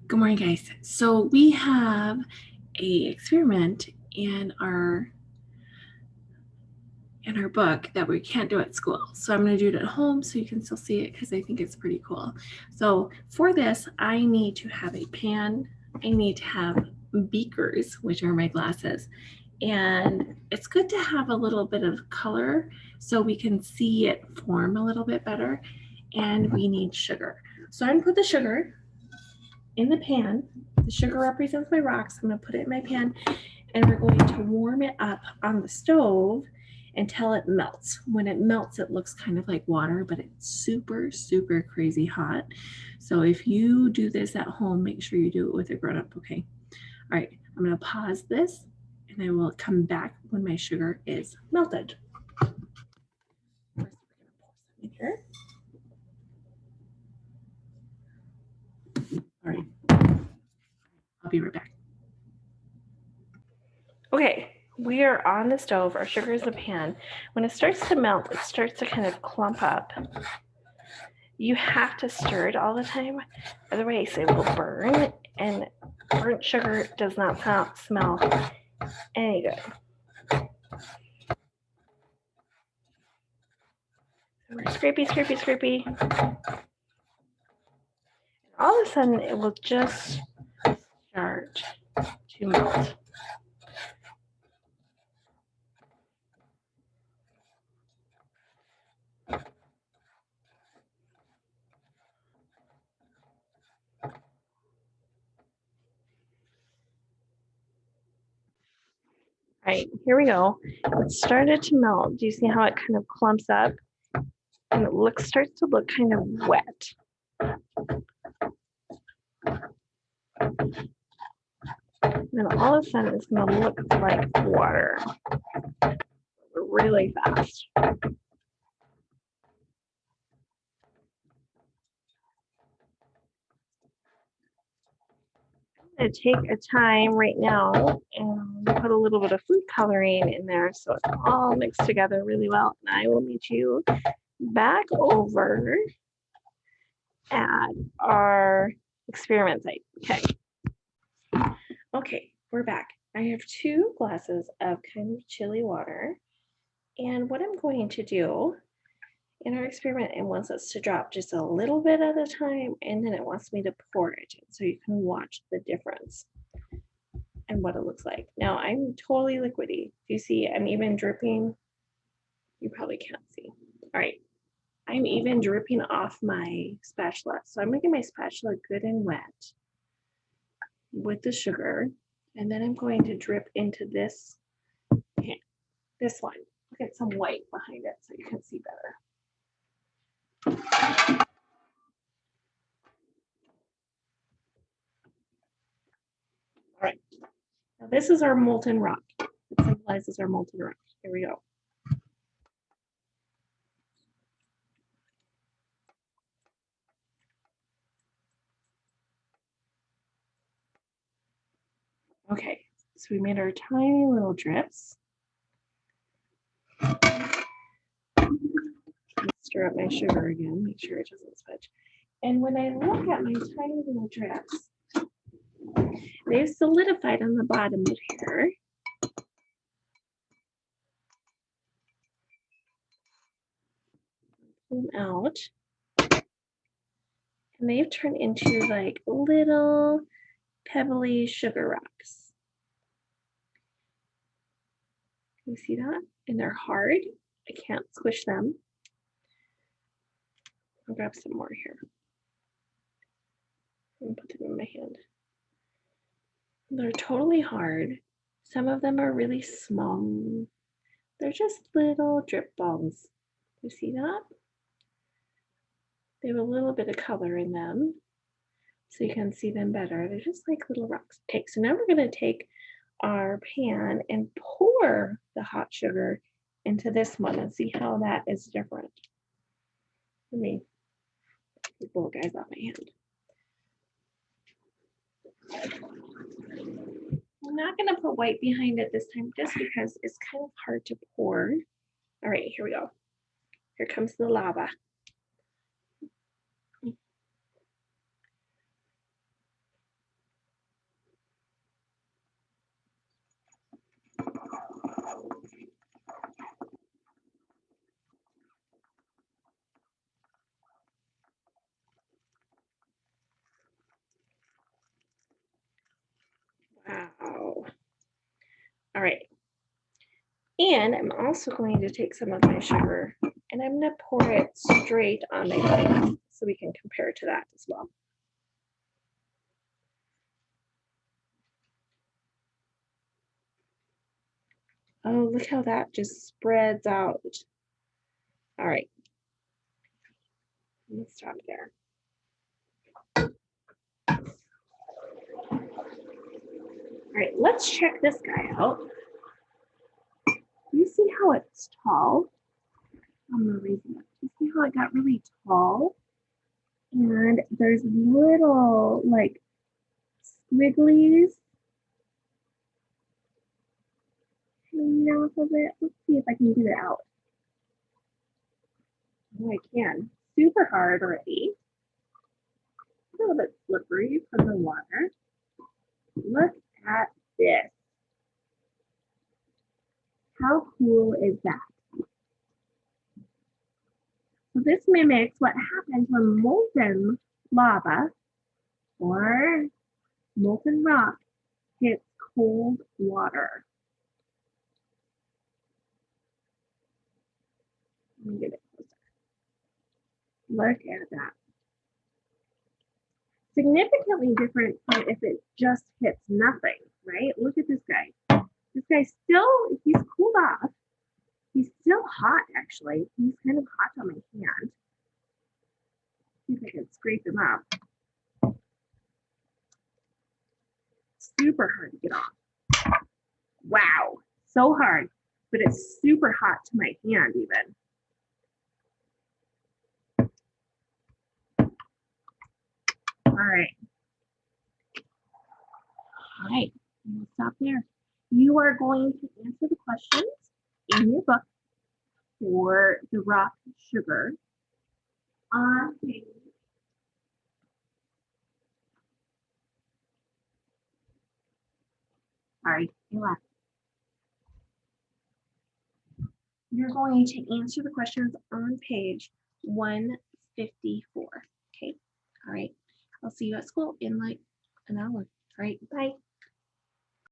Good morning, guys. So we have a experiment in our book that we can't do at school. So I'm going to do it at home so you can still see it because I think it's pretty cool. So for this, I need to have a pan. I need to have beakers, which are my glasses. And it's good to have a little bit of color so we can see it form a little bit better. And we need sugar. So I'm going to put the sugar in the pan. The sugar represents my rocks. I'm going to put it in my pan and we're going to warm it up on the stove until it melts. When it melts, it looks kind of like water, but it's super, super crazy hot. So if you do this at home, make sure you do it with a grown up, okay? All right, I'm going to pause this and I will come back when my sugar is melted. First, we're going to pour some in here. All right, I'll be right back. Okay, we are on the stove. Our sugar is in the pan. When it starts to melt, it starts to kind of clump up. You have to stir it all the time, otherwise it will burn, and burnt sugar does not smell any good. So we're scrapey. And all of a sudden, it will just start to melt. All right, here we go. It started to melt. Do you see how it kind of clumps up? And it starts to look kind of wet. And then all of a sudden, it's going to look like water really fast. I'm going to take a time right now and put a little bit of food coloring in there so it's all mixed together really well. And I will meet you back over at our experiment site. Okay, we're back. I have 2 glasses of kind of chilly water. And what I'm going to do in our experiment, it wants us to drop just a little bit at a time, and then it wants me to pour it in so you can watch the difference and what it looks like. Now I'm totally liquidy. Do you see I'm even dripping? You probably can't see. All right, I'm even dripping off my spatula. So I'm making my spatula good and wet with the sugar, and then I'm going to drip into this pan, this one. I'll get some white behind it so you can see better. All right, now this is our molten rock. It symbolizes our molten rock. Here we go. Okay, so we made our tiny little drips. Stir up my sugar again, make sure it doesn't smudge. And when I look at my tiny little drips, they've solidified on the bottom of here. Pull them out. And they've turned into like little pebbly sugar rocks. You see that? And they're hard. I can't squish them. I'll grab some more here and put them in my hand. They're totally hard. Some of them are really small. They're just little drip balls. You see that? They have a little bit of color in them so you can see them better. They're just like little rocks. Okay, so now we're going to take our pan and pour the hot sugar into this one and see how that is different. Let me get these little guys off my hand. I'm not going to put white behind it this time just because it's kind of hard to pour. All right, here we go. Here comes the lava. All right. And I'm also going to take some of my sugar and I'm going to pour it straight on my plate so we can compare to that as well. Oh, look how that just spreads out. All right. Let's stop there. All right, let's check this guy out. You see how it's tall? I'm gonna raise it up. You see how it got really tall? And there's little like squigglies hanging off of it. Let's see if I can get it out. Oh, I can. Super hard already. A little bit slippery from the water. Look at this. How cool is that? So this mimics what happens when molten lava or molten rock hits cold water. Let me get it closer. Look at that. Significantly different from if it just hits nothing, right? Look at this guy. This guy's still, he's cooled off. He's still hot, actually. He's kind of hot on my hand. See if I can scrape him up. Super hard to get off. Wow, so hard, but it's super hot to my hand even. All right. All right, we'll stop there. You are going to answer the questions in your book for the rock sugar on page 11. You're going to answer the questions on page 154. Okay. All right. I'll see you at school in like an hour. All right. Bye.